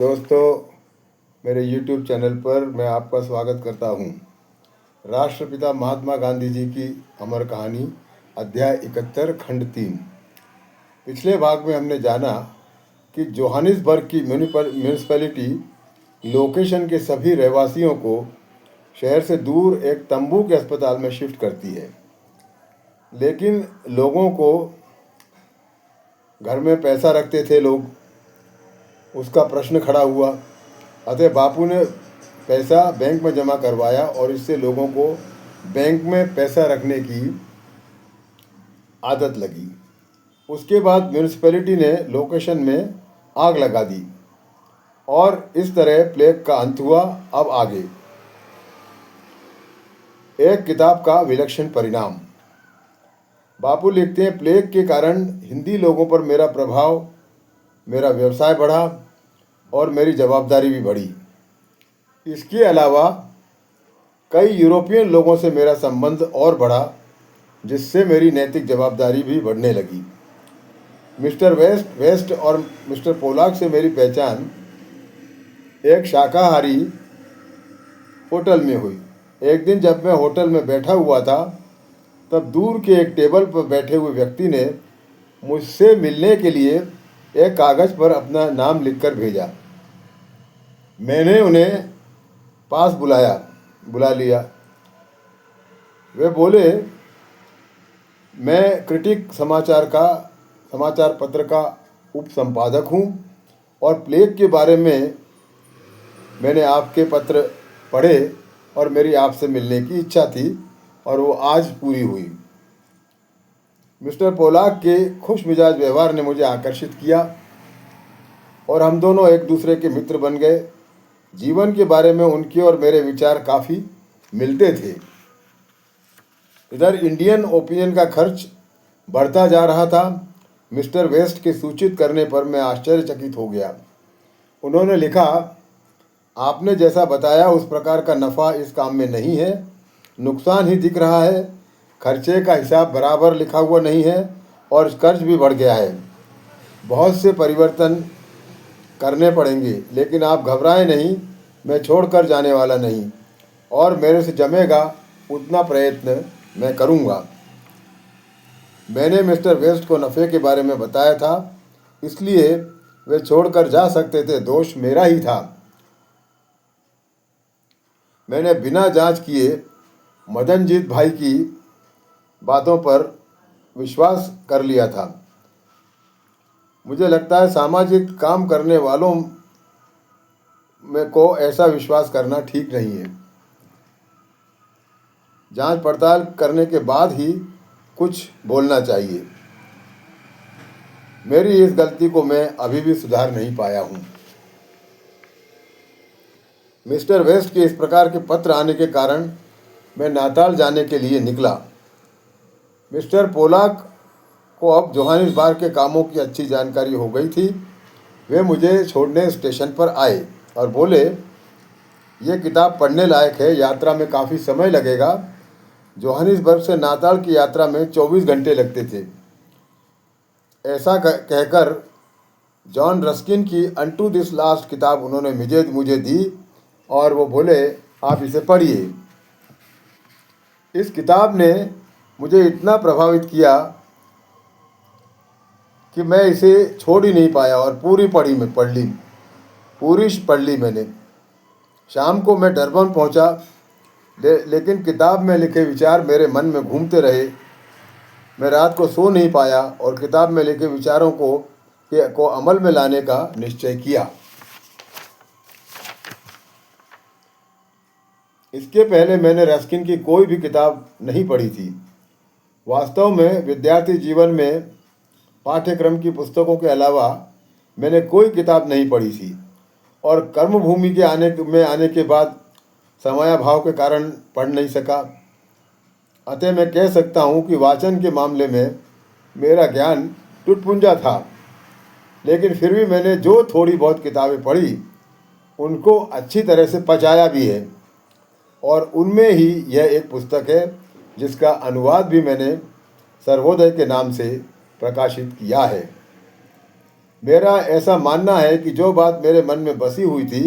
दोस्तों, मेरे YouTube channel पर मैं आपका स्वागत करता हूँ। राष्ट्रपिता महात्मा गांधी जी की अमर कहानी, अध्याय 71, खंड 3। पिछले भाग में हमने जाना कि जोहानिसबर्ग की म्यूनिसिपैलिटी लोकेशन के सभी रहवासियों को शहर से दूर एक तंबू के अस्पताल में शिफ्ट करती है, लेकिन लोगों को घर में पैसा रखते थे लोग, उसका प्रश्न खड़ा हुआ। अतः बापू ने पैसा बैंक में जमा करवाया और इससे लोगों को बैंक में पैसा रखने की आदत लगी। उसके बाद म्यूनिसिपैलिटी ने लोकेशन में आग लगा दी और इस तरह प्लेग का अंत हुआ। अब आगे एक किताब का विलक्षण परिणाम। बापू लिखते हैं, प्लेग के कारण हिंदी लोगों पर मेरा प्रभाव, मेरा व्यवसाय बढ़ा और मेरी जवाबदारी भी बढ़ी। इसके अलावा कई यूरोपियन लोगों से मेरा संबंध और बढ़ा, जिससे मेरी नैतिक जवाबदारी भी बढ़ने लगी। मिस्टर वेस्ट और मिस्टर पोलाक से मेरी पहचान एक शाकाहारी होटल में हुई। एक दिन जब मैं होटल में बैठा हुआ था, तब दूर के एक टेबल पर बैठे हुए व्यक्ति ने मुझसे मिलने के लिए एक कागज़ पर अपना नाम लिखकर भेजा। मैंने उन्हें पास बुला लिया। वे बोले, मैं क्रिटिक समाचार पत्र का उप संपादक हूँ और प्लेग के बारे में मैंने आपके पत्र पढ़े और मेरी आपसे मिलने की इच्छा थी और वो आज पूरी हुई। मिस्टर पोलाक के खुश मिजाज व्यवहार ने मुझे आकर्षित किया और हम दोनों एक दूसरे के मित्र बन गए। जीवन के बारे में उनके और मेरे विचार काफ़ी मिलते थे। इधर इंडियन ओपिनियन का खर्च बढ़ता जा रहा था। मिस्टर वेस्ट के सूचित करने पर मैं आश्चर्यचकित हो गया। उन्होंने लिखा, आपने जैसा बताया उस प्रकार का नफ़ा इस काम में नहीं है, नुकसान ही दिख रहा है। खर्चे का हिसाब बराबर लिखा हुआ नहीं है और कर्ज भी बढ़ गया है। बहुत से परिवर्तन करने पड़ेंगे, लेकिन आप घबराएं नहीं, मैं छोड़कर जाने वाला नहीं और मेरे से जमेगा उतना प्रयत्न मैं करूंगा। मैंने मिस्टर वेस्ट को नफ़े के बारे में बताया था, इसलिए वे छोड़कर जा सकते थे। दोष मेरा ही था। मैंने बिना जांच किए मदनजीत भाई की बातों पर विश्वास कर लिया था। मुझे लगता है सामाजिक काम करने वालों में को ऐसा विश्वास करना ठीक नहीं है। जांच पड़ताल करने के बाद ही कुछ बोलना चाहिए। मेरी इस गलती को मैं अभी भी सुधार नहीं पाया हूँ। मिस्टर वेस्ट के इस प्रकार के पत्र आने के कारण मैं नाताल जाने के लिए निकला। मिस्टर पोलाक को अब जोहानिसबर्ग के कामों की अच्छी जानकारी हो गई थी। वे मुझे छोड़ने स्टेशन पर आए और बोले, ये किताब पढ़ने लायक है, यात्रा में काफ़ी समय लगेगा। जोहानिसबर्ग से नाताल की यात्रा में 24 घंटे लगते थे। ऐसा कहकर जॉन रस्किन की अनटू दिस लास्ट किताब उन्होंने मुझे दी और वो बोले, आप इसे पढ़िए। इस किताब ने मुझे इतना प्रभावित किया कि मैं इसे छोड़ ही नहीं पाया और पूरी पढ़ ली मैंने। शाम को मैं डरबन पहुंचा, लेकिन किताब में लिखे विचार मेरे मन में घूमते रहे। मैं रात को सो नहीं पाया और किताब में लिखे विचारों को अमल में लाने का निश्चय किया। इसके पहले मैंने रस्किन की कोई भी किताब नहीं पढ़ी थी। वास्तव में विद्यार्थी जीवन में पाठ्यक्रम की पुस्तकों के अलावा मैंने कोई किताब नहीं पढ़ी थी और कर्मभूमि के आने के बाद समयाभाव के कारण पढ़ नहीं सका। अतः मैं कह सकता हूँ कि वाचन के मामले में मेरा ज्ञान टुटपुंजा था, लेकिन फिर भी मैंने जो थोड़ी बहुत किताबें पढ़ी उनको अच्छी तरह से पचाया भी है और उनमें ही यह एक पुस्तक है जिसका अनुवाद भी मैंने सर्वोदय के नाम से प्रकाशित किया है। मेरा ऐसा मानना है कि जो बात मेरे मन में बसी हुई थी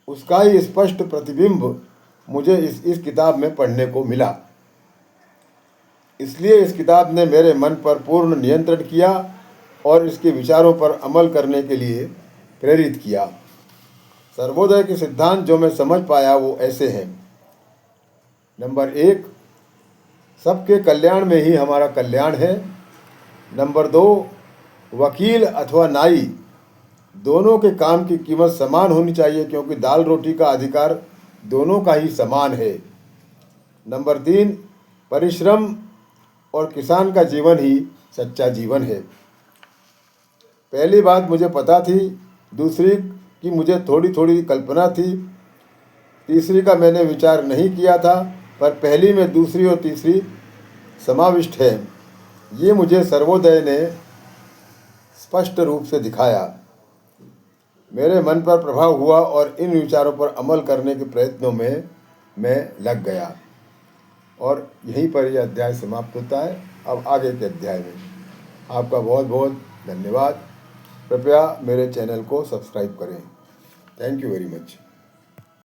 उसका ही स्पष्ट प्रतिबिंब मुझे इस किताब में पढ़ने को मिला। इसलिए इस किताब ने मेरे मन पर पूर्ण नियंत्रण किया और इसके विचारों पर अमल करने के लिए प्रेरित किया। सर्वोदय के सिद्धांत जो मैं समझ पाया वो ऐसे हैं। नंबर 1, सबके कल्याण में ही हमारा कल्याण है। नंबर 2, वकील अथवा नाई दोनों के काम की कीमत समान होनी चाहिए, क्योंकि दाल रोटी का अधिकार दोनों का ही समान है। नंबर 3, परिश्रम और किसान का जीवन ही सच्चा जीवन है। पहली बात मुझे पता थी, दूसरी की मुझे थोड़ी थोड़ी कल्पना थी, तीसरी का मैंने विचार नहीं किया था, पर पहली में दूसरी और तीसरी समाविष्ट है। ये मुझे सर्वोदय ने स्पष्ट रूप से दिखाया। मेरे मन पर प्रभाव हुआ और इन विचारों पर अमल करने के प्रयत्नों में मैं लग गया और यहीं पर यह अध्याय समाप्त होता है। अब आगे के अध्याय में आपका बहुत बहुत धन्यवाद। कृपया मेरे चैनल को सब्सक्राइब करें। Thank you very much.